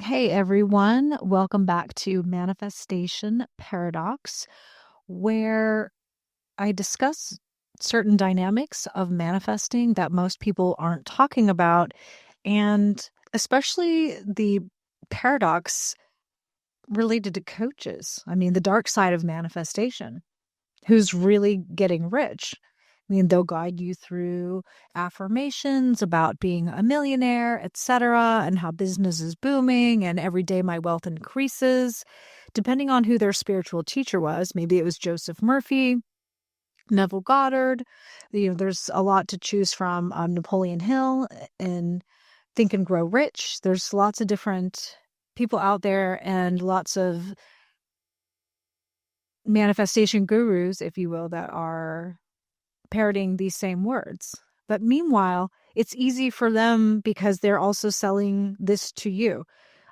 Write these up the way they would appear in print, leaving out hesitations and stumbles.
Hey everyone, welcome back to Manifestation Paradox, where I discuss certain dynamics of manifesting that most people aren't talking about, and especially the paradox related to coaches. I mean, the dark side of manifestation. Who's really getting rich? I mean, they'll guide you through affirmations about being a millionaire, etc., and how business is booming and every day my wealth increases. Depending on who their spiritual teacher was, maybe it was Joseph Murphy, Neville Goddard. There's a lot to choose from. Napoleon Hill and Think and Grow Rich. There's lots of different people out there and lots of manifestation gurus, if you will, that are parroting these same words. But meanwhile, it's easy for them because they're also selling this to you.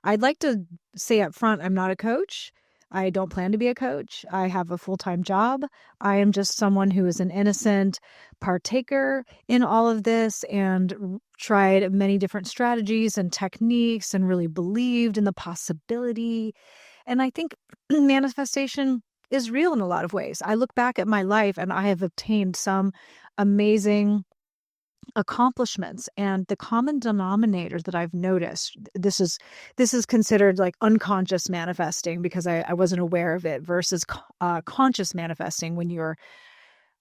I'd like to say up front, I'm not a coach. I don't plan to be a coach. I have a full-time job. I am just someone who is an innocent partaker in all of this and tried many different strategies and techniques and really believed in the possibility. And I think manifestation is real in a lot of ways. I look back at my life and I have obtained some amazing accomplishments, and the common denominator that I've noticed, this is considered like unconscious manifesting because I wasn't aware of it versus conscious manifesting when you're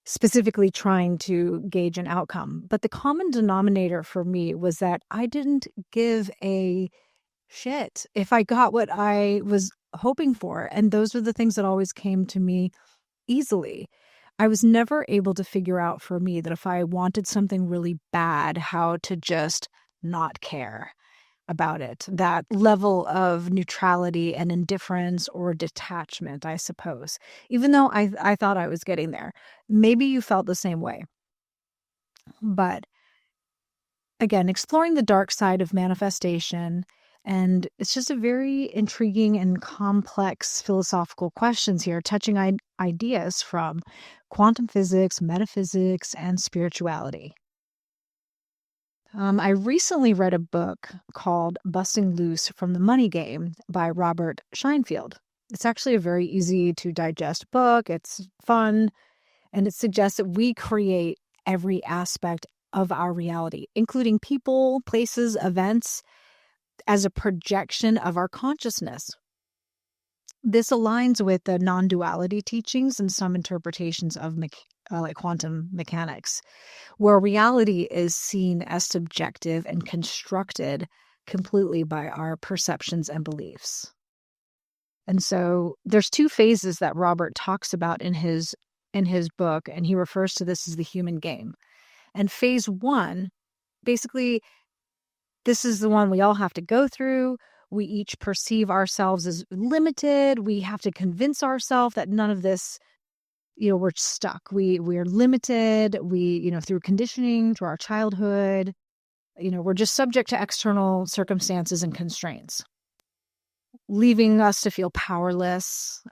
specifically trying to gauge an outcome. But the common denominator for me was that I didn't give a shit if I got what I was hoping for. And those were the things that always came to me easily. I was never able to figure out for me that if I wanted something really bad, how to just not care about it. That level of neutrality and indifference or detachment, I suppose, even though I thought I was getting there. Maybe you felt the same way. But again, exploring the dark side of manifestation. And it's just a very intriguing and complex philosophical questions here, touching ideas from quantum physics, metaphysics, and spirituality. I recently read a book called Busting Loose from the Money Game by Robert Scheinfeld. It's actually a very easy to digest book. It's fun, and it suggests that we create every aspect of our reality, including people, places, events, as a projection of our consciousness. This aligns with the non-duality teachings and some interpretations of like quantum mechanics, where reality is seen as subjective and constructed completely by our perceptions and beliefs. And so there's two phases that Robert talks about in his book, and he refers to this as the human game. And phase one, basically, this is the one we all have to go through. We each perceive ourselves as limited. We have to convince ourselves that none of this, we're stuck. We're limited. Through conditioning, through our childhood, we're just subject to external circumstances and constraints, leaving us to feel powerless,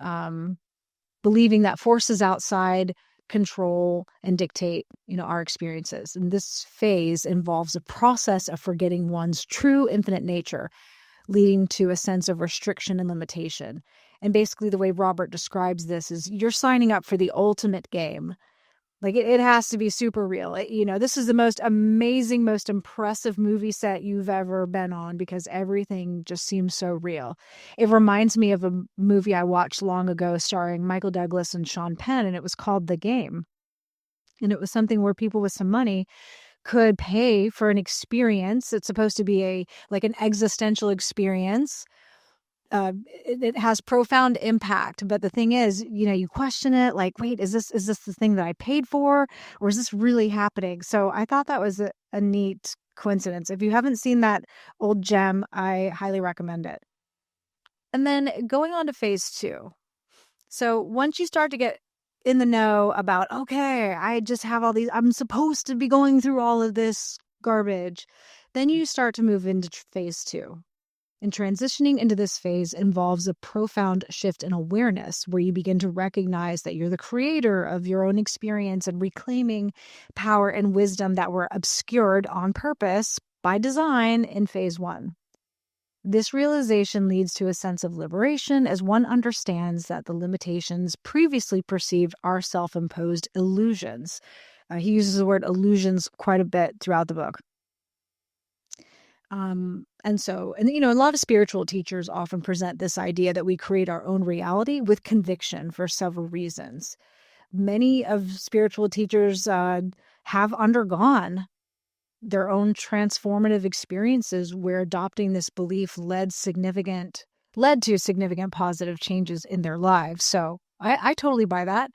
believing that forces outside control and dictate, our experiences. And this phase involves a process of forgetting one's true infinite nature, leading to a sense of restriction and limitation. And basically the way Robert describes this is you're signing up for the ultimate game. Like it has to be super real. This is the most amazing, most impressive movie set you've ever been on because everything just seems so real. It reminds me of a movie I watched long ago starring Michael Douglas and Sean Penn, and it was called The Game. And it was something where people with some money could pay for an experience. It's supposed to be an existential experience. It has profound impact, but the thing is, you question it, like, wait, is this the thing that I paid for, or is this really happening? So I thought that was a neat coincidence. If you haven't seen that old gem, I highly recommend it. And then going on to phase two. So once you start to get in the know about, okay, I just have all these, I'm supposed to be going through all of this garbage, then you start to move into phase two. And transitioning into this phase involves a profound shift in awareness where you begin to recognize that you're the creator of your own experience and reclaiming power and wisdom that were obscured on purpose by design in phase one. This realization leads to a sense of liberation as one understands that the limitations previously perceived are self-imposed illusions. He uses the word illusions quite a bit throughout the book. A lot of spiritual teachers often present this idea that we create our own reality with conviction for several reasons. Many of spiritual teachers have undergone their own transformative experiences where adopting this belief led to significant positive changes in their lives. So I totally buy that.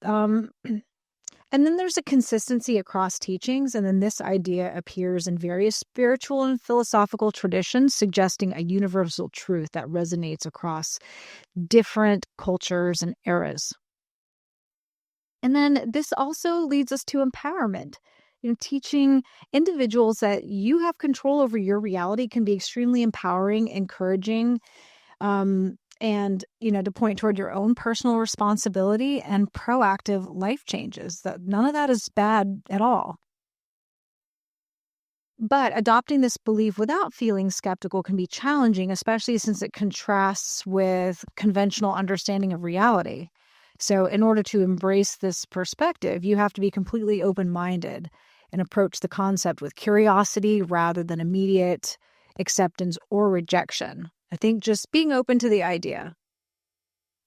Um, and then there's a consistency across teachings, and then this idea appears in various spiritual and philosophical traditions, suggesting a universal truth that resonates across different cultures and eras. And then this also leads us to empowerment. Teaching individuals that you have control over your reality can be extremely empowering, encouraging, and to point toward your own personal responsibility and proactive life changes. That none of that is bad at all. But adopting this belief without feeling skeptical can be challenging, especially since it contrasts with conventional understanding of reality. So, in order to embrace this perspective, you have to be completely open minded and approach the concept with curiosity rather than immediate acceptance or rejection. I think just being open to the idea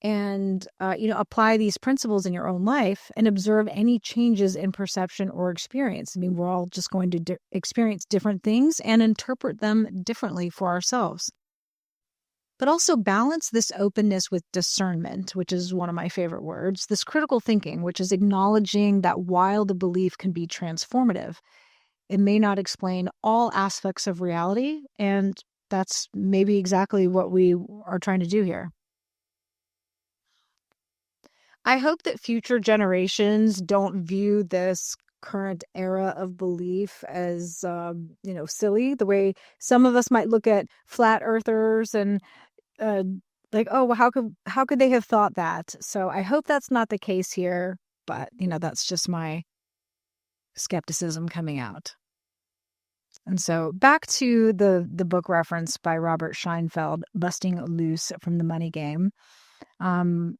and apply these principles in your own life and observe any changes in perception or experience. I mean, we're all just going to experience different things and interpret them differently for ourselves. But also balance this openness with discernment, which is one of my favorite words, this critical thinking, which is acknowledging that while the belief can be transformative, it may not explain all aspects of reality. And that's maybe exactly what we are trying to do here. I hope that future generations don't view this current era of belief as, silly, the way some of us might look at flat earthers and uh, like, oh, well, how could they have thought that? So I hope that's not the case here, but that's just my skepticism coming out. And so back to the book reference by Robert Scheinfeld, Busting Loose from the Money Game. Um,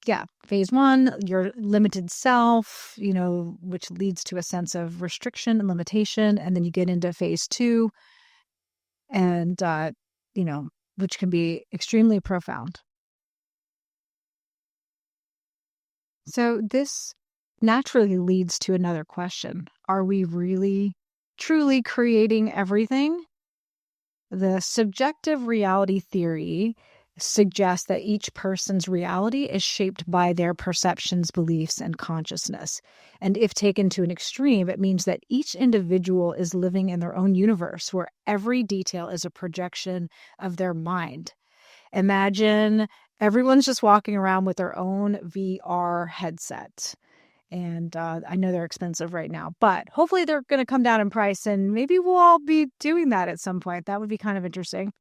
yeah, phase one, your limited self, which leads to a sense of restriction and limitation. And then you get into phase two, and, which can be extremely profound. So this naturally leads to another question. Are we really, truly creating everything? The subjective reality theory suggests that each person's reality is shaped by their perceptions, beliefs, and consciousness. And if taken to an extreme, it means that each individual is living in their own universe where every detail is a projection of their mind. Imagine everyone's just walking around with their own VR headset. And I know they're expensive right now, but hopefully they're going to come down in price and maybe we'll all be doing that at some point. That would be kind of interesting.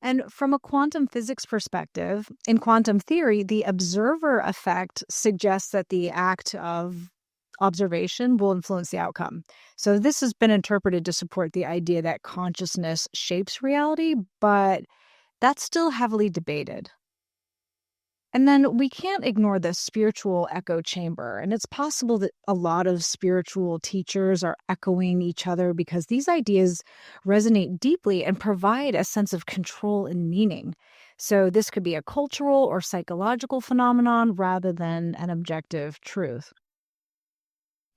And from a quantum physics perspective, in quantum theory, the observer effect suggests that the act of observation will influence the outcome. So this has been interpreted to support the idea that consciousness shapes reality, but that's still heavily debated. And then we can't ignore the spiritual echo chamber. And it's possible that a lot of spiritual teachers are echoing each other because these ideas resonate deeply and provide a sense of control and meaning. So this could be a cultural or psychological phenomenon rather than an objective truth.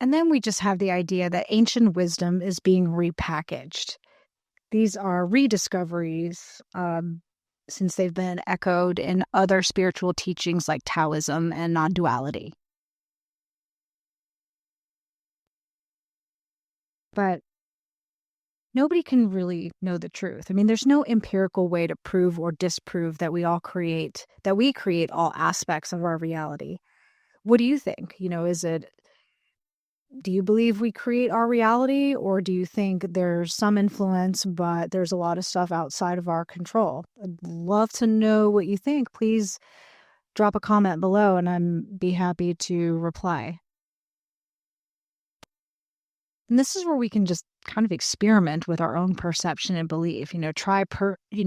And then we just have the idea that ancient wisdom is being repackaged. These are rediscoveries, since they've been echoed in other spiritual teachings like Taoism and non-duality. But nobody can really know the truth. I mean, there's no empirical way to prove or disprove that we create all aspects of our reality. What do you think? Do you believe we create our reality, or do you think there's some influence, but there's a lot of stuff outside of our control? I'd love to know what you think. Please drop a comment below and I'm be happy to reply. And this is where we can just kind of experiment with our own perception and belief, try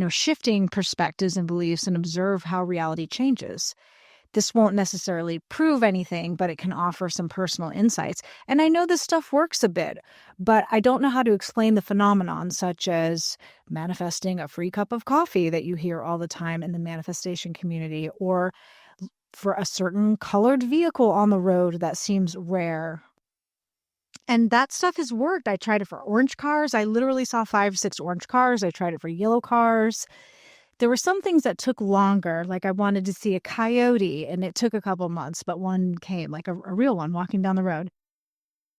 shifting perspectives and beliefs and observe how reality changes. This won't necessarily prove anything, but it can offer some personal insights. And I know this stuff works a bit, but I don't know how to explain the phenomenon, such as manifesting a free cup of coffee that you hear all the time in the manifestation community, or for a certain colored vehicle on the road that seems rare. And that stuff has worked. I tried it for orange cars. I literally saw 5, 6 orange cars. I tried it for yellow cars. There were some things that took longer, like I wanted to see a coyote, and it took a couple months, but one came, like a real one walking down the road.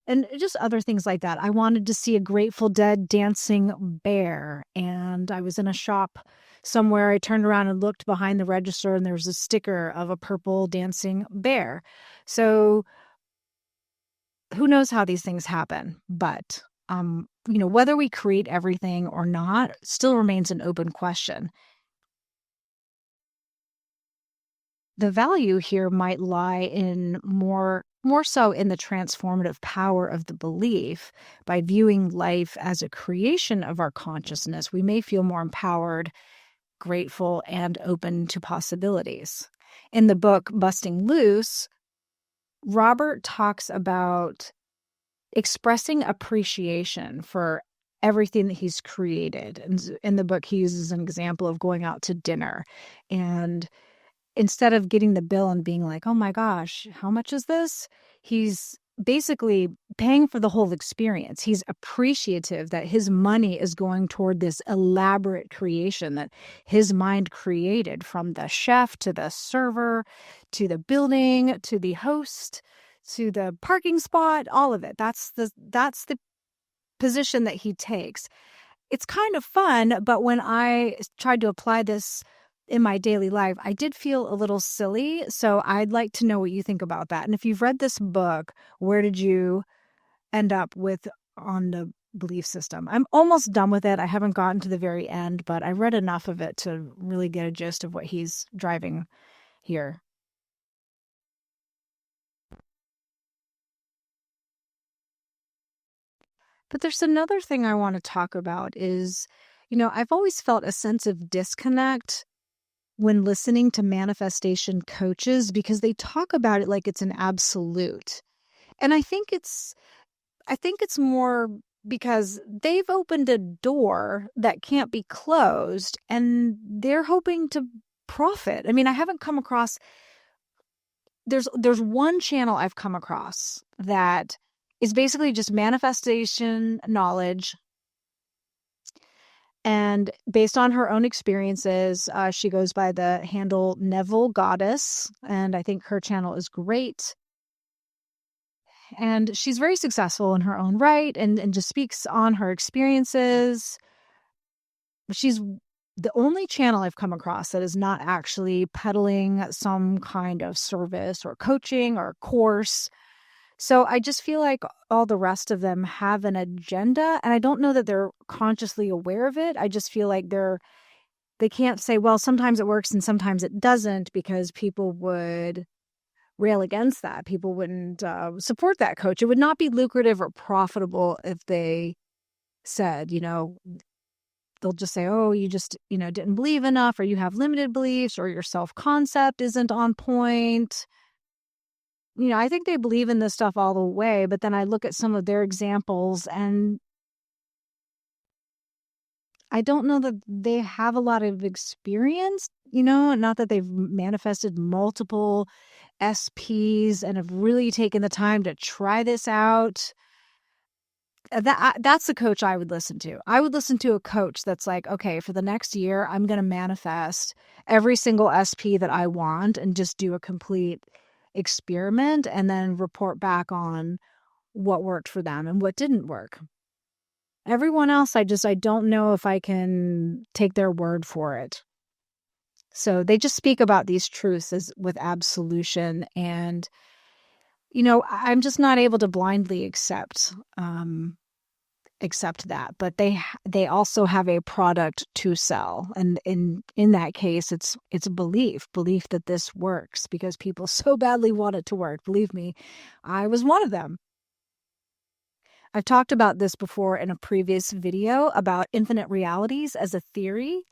And just other things like that. I wanted to see a Grateful Dead dancing bear, and I was in a shop somewhere. I turned around and looked behind the register, and there was a sticker of a purple dancing bear. So who knows how these things happen, but whether we create everything or not still remains an open question. The value here might lie in more so in the transformative power of the belief. By viewing life as a creation of our consciousness, we may feel more empowered, grateful, and open to possibilities. In the book Busting Loose, Robert talks about expressing appreciation for everything that he's created. And in the book, he uses an example of going out to dinner, and instead of getting the bill and being like, oh my gosh, how much is this? He's basically paying for the whole experience. He's appreciative that his money is going toward this elaborate creation that his mind created, from the chef to the server, to the building, to the host, to the parking spot, all of it. That's the position that he takes. It's kind of fun, but when I tried to apply this in my daily life, I did feel a little silly. So I'd like to know what you think about that. And if you've read this book, where did you end up with on the belief system? I'm almost done with it. I haven't gotten to the very end, but I read enough of it to really get a gist of what he's driving here. But there's another thing I want to talk about is, I've always felt a sense of disconnect when listening to manifestation coaches, because they talk about it like it's an absolute. And I think it's more because they've opened a door that can't be closed, and they're hoping to profit. I mean, I haven't come across there's one channel I've come across that is basically just manifestation knowledge. And based on her own experiences, she goes by the handle Neville Goddess. And I think her channel is great. And she's very successful in her own right, and just speaks on her experiences. She's the only channel I've come across that is not actually peddling some kind of service or coaching or course. So I just feel like all the rest of them have an agenda, and I don't know that they're consciously aware of it. I just feel like they can't say, well, sometimes it works and sometimes it doesn't, because people would rail against that. People wouldn't support that coach. It would not be lucrative or profitable if they said, they'll just say, oh, you just, didn't believe enough, or you have limited beliefs, or your self-concept isn't on point. I think they believe in this stuff all the way, but then I look at some of their examples and I don't know that they have a lot of experience, not that they've manifested multiple SPs and have really taken the time to try this out. That's the coach I would listen to. I would listen to a coach that's like, okay, for the next year, I'm going to manifest every single SP that I want and just do a complete experiment and then report back on what worked for them and what didn't work. Everyone else, I don't know if I can take their word for it. So they just speak about these truths as with absolution, and I'm just not able to blindly accept that. But they also have a product to sell, and in that case, it's a belief that this works because people so badly want it to work. Believe me, I was one of them. I've talked about this before in a previous video about infinite realities as a theory.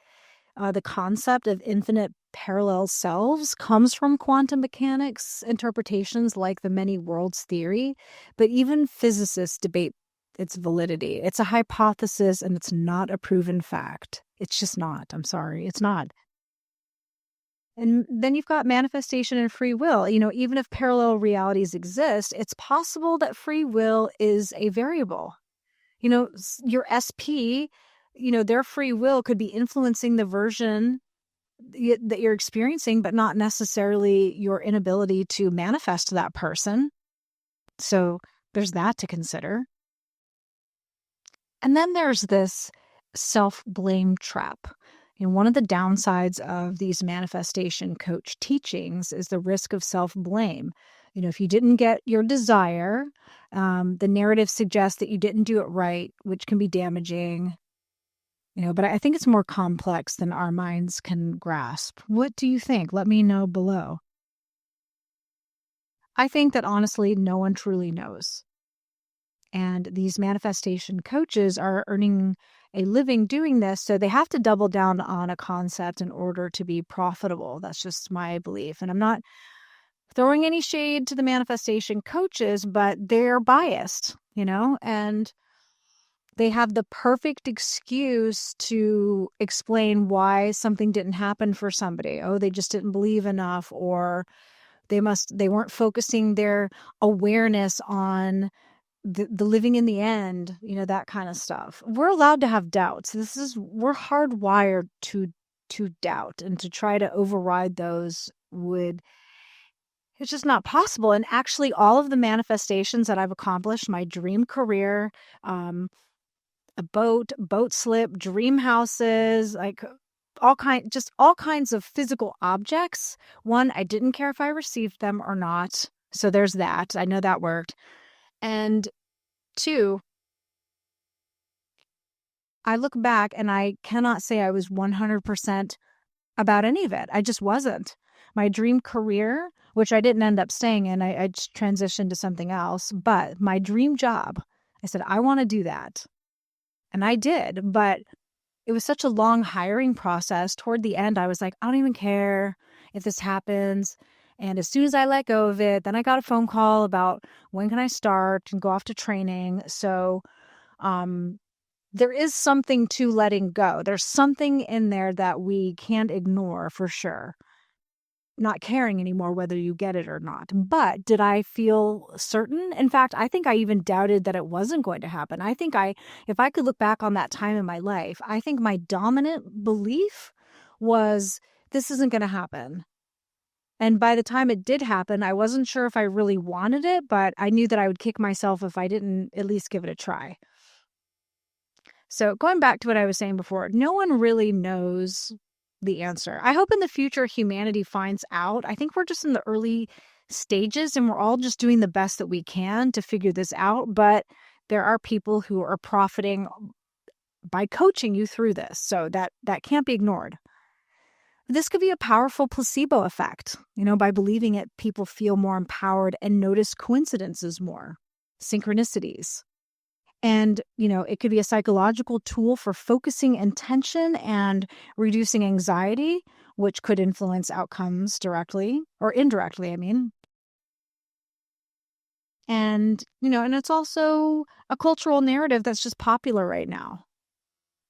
The concept of infinite parallel selves comes from quantum mechanics interpretations like the many worlds theory, but even physicists debate its validity. It's a hypothesis and it's not a proven fact. It's just not. I'm sorry. It's not. And then you've got manifestation and free will. Even if parallel realities exist, it's possible that free will is a variable. Your SP, their free will could be influencing the version that you're experiencing, but not necessarily your inability to manifest that person. So there's that to consider. And then there's this self-blame trap. One of the downsides of these manifestation coach teachings is the risk of self-blame. If you didn't get your desire, the narrative suggests that you didn't do it right, which can be damaging. But I think it's more complex than our minds can grasp. What do you think? Let me know below. I think that honestly, no one truly knows. And these manifestation coaches are earning a living doing this, so they have to double down on a concept in order to be profitable. That's just my belief. And I'm not throwing any shade to the manifestation coaches, but they're biased, and they have the perfect excuse to explain why something didn't happen for somebody. Oh, they just didn't believe enough, or they weren't focusing their awareness on the living in the end, that kind of stuff. We're allowed to have doubts. We're hardwired to doubt, and to try to override those it's just not possible. And actually all of the manifestations that I've accomplished, my dream career, a boat slip, dream houses, like all kinds of physical objects. One, I didn't care if I received them or not. So there's that. I know that worked. And two, I look back and I cannot say I was 100% about any of it. I just wasn't. My dream career, which I didn't end up staying in, I just transitioned to something else. But my dream job, I said, I want to do that. And I did. But it was such a long hiring process. Toward the end, I was like, I don't even care if this happens. And as soon as I let go of it, then I got a phone call about when can I start and go off to training. So there is something to letting go. There's something in there that we can't ignore for sure. Not caring anymore whether you get it or not. But did I feel certain? In fact, I think I even doubted that it wasn't going to happen. I think if I could look back on that time in my life, I think my dominant belief was this isn't going to happen. And by the time it did happen, I wasn't sure if I really wanted it, but I knew that I would kick myself if I didn't at least give it a try. So going back to what I was saying before, no one really knows the answer. I hope in the future humanity finds out. I think we're just in the early stages and we're all just doing the best that we can to figure this out. But there are people who are profiting by coaching you through this. So that can't be ignored. This could be a powerful placebo effect. By believing it, people feel more empowered and notice coincidences more, synchronicities. And, it could be a psychological tool for focusing intention and reducing anxiety, which could influence outcomes directly or indirectly, I mean. And, and it's also a cultural narrative that's just popular right now.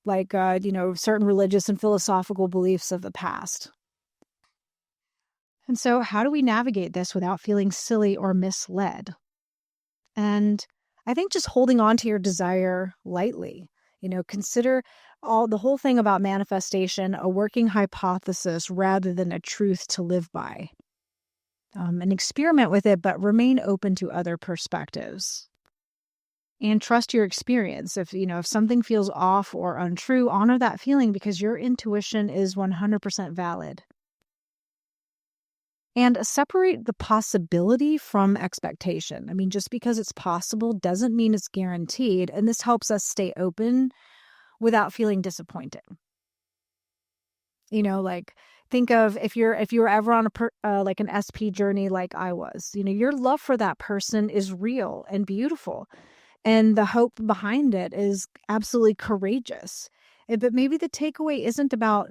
Like, certain religious and philosophical beliefs of the past. And so how do we navigate this without feeling silly or misled? And I think just holding on to your desire lightly, consider the whole thing about manifestation, a working hypothesis rather than a truth to live by. And experiment with it, but remain open to other perspectives. And trust your experience. If something feels off or untrue, honor that feeling because your intuition is 100% valid. And separate the possibility from expectation. I mean, just because it's possible doesn't mean it's guaranteed. And this helps us stay open without feeling disappointed. Think of if you were ever on like an SP journey like I was, your love for that person is real and beautiful. And the hope behind it is absolutely courageous. But maybe the takeaway isn't about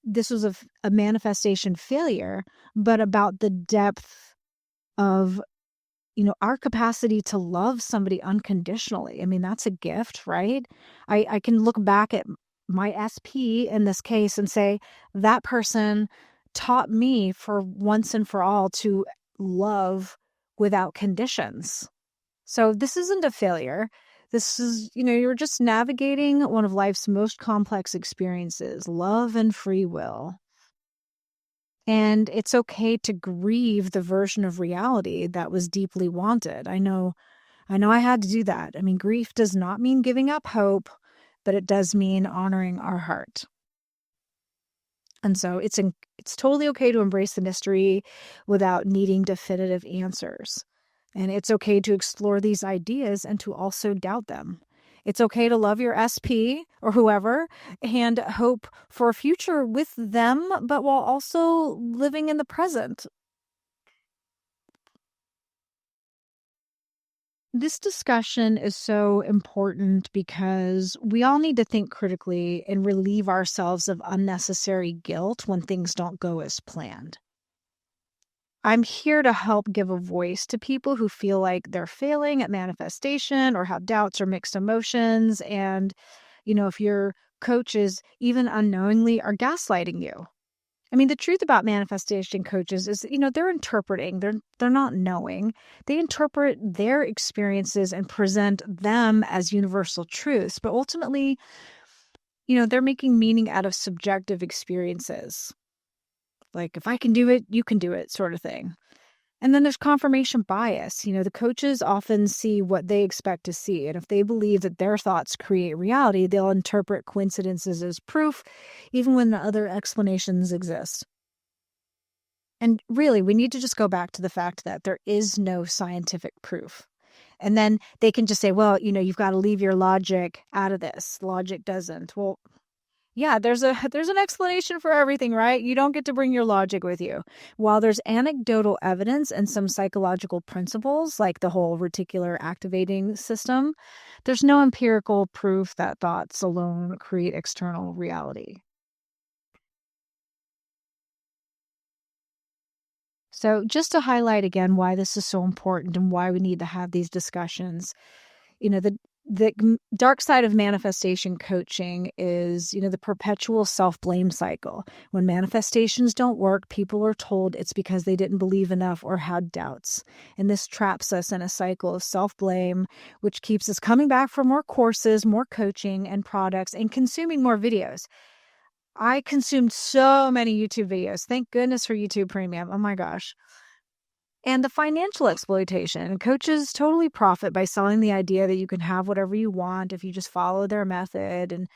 this was a manifestation failure, but about the depth of, our capacity to love somebody unconditionally. I mean, that's a gift, right? I can look back at my SP in this case and say, that person taught me for once and for all to love without conditions. So this isn't a failure. This is, you're just navigating one of life's most complex experiences, love and free will. And it's okay to grieve the version of reality that was deeply wanted. I know I had to do that. I mean, grief does not mean giving up hope, but it does mean honoring our heart. And so it's totally okay to embrace the mystery without needing definitive answers. And it's okay to explore these ideas and to also doubt them. It's okay to love your SP or whoever and hope for a future with them, but while also living in the present. This discussion is so important because we all need to think critically and relieve ourselves of unnecessary guilt when things don't go as planned. I'm here to help give a voice to people who feel like they're failing at manifestation or have doubts or mixed emotions. And, if your coaches, even unknowingly, are gaslighting you. I mean, the truth about manifestation coaches is, they're interpreting, they're not knowing. They interpret their experiences and present them as universal truths. But ultimately, they're making meaning out of subjective experiences. Like, if I can do it, you can do it, sort of thing. And then there's confirmation bias. The coaches often see what they expect to see. And if they believe that their thoughts create reality, they'll interpret coincidences as proof, even when the other explanations exist. And really, we need to just go back to the fact that there is no scientific proof. And then they can just say, well, you've got to leave your logic out of this. Logic doesn't. Well, yeah, there's an explanation for everything, right? You don't get to bring your logic with you. While there's anecdotal evidence and some psychological principles, like the whole reticular activating system, there's no empirical proof that thoughts alone create external reality. So, just to highlight again why this is so important and why we need to have these discussions, the dark side of manifestation coaching is, the perpetual self-blame cycle. When manifestations don't work, people are told it's because they didn't believe enough or had doubts. And this traps us in a cycle of self-blame, which keeps us coming back for more courses, more coaching and products, and consuming more videos. I consumed so many YouTube videos. Thank goodness for YouTube Premium. Oh my gosh. And the financial exploitation. Coaches totally profit by selling the idea that you can have whatever you want if you just follow their method. And,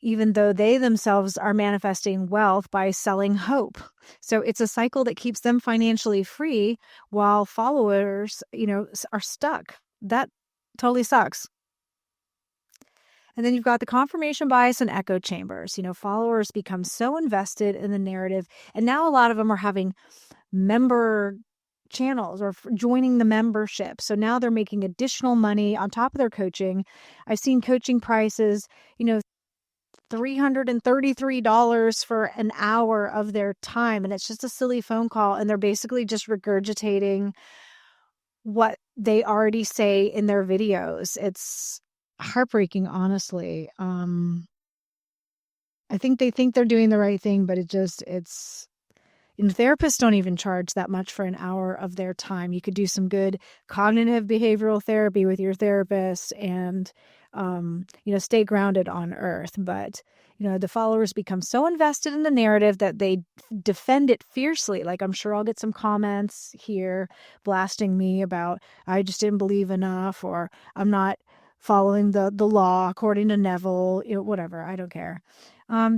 even though they themselves are manifesting wealth by selling hope. So it's a cycle that keeps them financially free while followers, are stuck. That totally sucks. And then you've got the confirmation bias and echo chambers. Followers become so invested in the narrative. And now a lot of them are having member channels or joining the membership. So now they're making additional money on top of their coaching. I've seen coaching prices, $333 for an hour of their time. And it's just a silly phone call. And they're basically just regurgitating what they already say in their videos. It's heartbreaking, honestly. I think they think they're doing the right thing, but it's therapists don't even charge that much for an hour of their time. You could do some good cognitive behavioral therapy with your therapist and, stay grounded on earth. But, the followers become so invested in the narrative that they defend it fiercely. Like, I'm sure I'll get some comments here blasting me about, I just didn't believe enough, or I'm not following the law according to Neville, whatever. I don't care.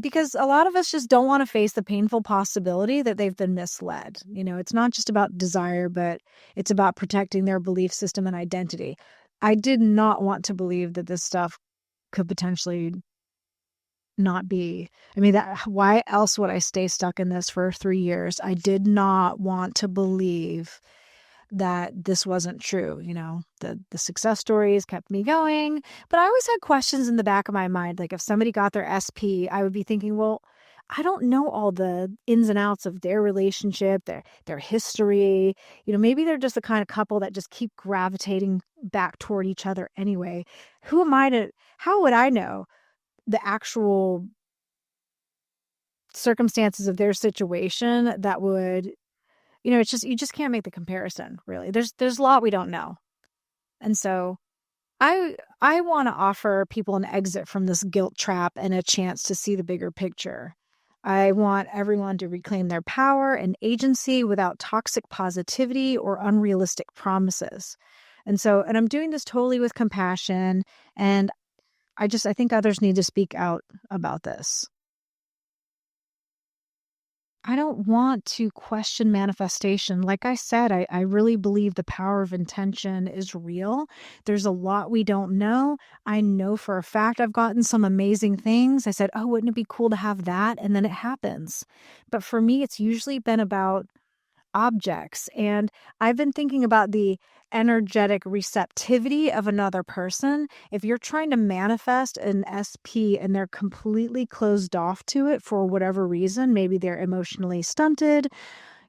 Because a lot of us just don't want to face the painful possibility that they've been misled. It's not just about desire, but it's about protecting their belief system and identity. I did not want to believe that this stuff could potentially not be. I mean, why else would I stay stuck in this for 3 years? I did not want to believe that this wasn't true. The success stories kept me going, but I always had questions in the back of my mind. Like if somebody got their SP, I would be thinking, well, I don't know all the ins and outs of their relationship, their history. Maybe they're just the kind of couple that just keep gravitating back toward each other anyway. Who am I to, how would I know the actual circumstances of their situation that would, it's just, you just can't make the comparison, really. There's a lot we don't know. And so I want to offer people an exit from this guilt trap and a chance to see the bigger picture. I want everyone to reclaim their power and agency without toxic positivity or unrealistic promises. And I'm doing this totally with compassion. And I think others need to speak out about this. I don't want to question manifestation. Like I said, I really believe the power of intention is real. There's a lot we don't know. I know for a fact I've gotten some amazing things. I said, oh, wouldn't it be cool to have that? And then it happens. But for me, it's usually been about objects. And I've been thinking about the energetic receptivity of another person. If you're trying to manifest an SP and they're completely closed off to it for whatever reason, maybe they're emotionally stunted,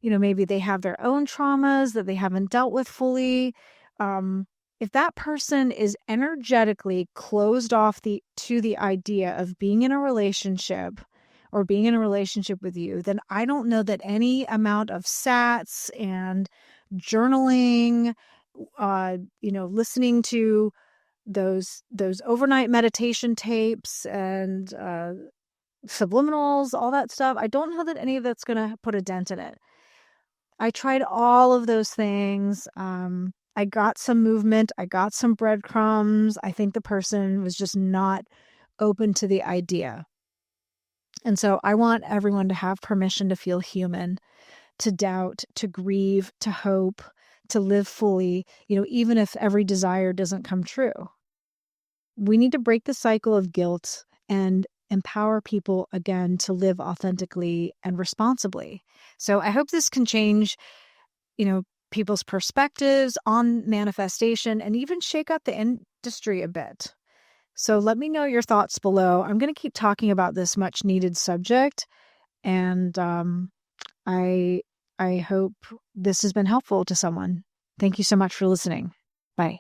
maybe they have their own traumas that they haven't dealt with fully. If that person is energetically closed off to the idea of being in a relationship or being in a relationship with you, then I don't know that any amount of sats and journaling, listening to those overnight meditation tapes and subliminals, all that stuff, I don't know that any of that's going to put a dent in it. I tried all of those things. I got some movement. I got some breadcrumbs. I think the person was just not open to the idea. And so I want everyone to have permission to feel human, to doubt, to grieve, to hope, to live fully, even if every desire doesn't come true. We need to break the cycle of guilt and empower people again to live authentically and responsibly. So I hope this can change, people's perspectives on manifestation and even shake up the industry a bit. So let me know your thoughts below. I'm going to keep talking about this much needed subject. And I hope this has been helpful to someone. Thank you so much for listening. Bye.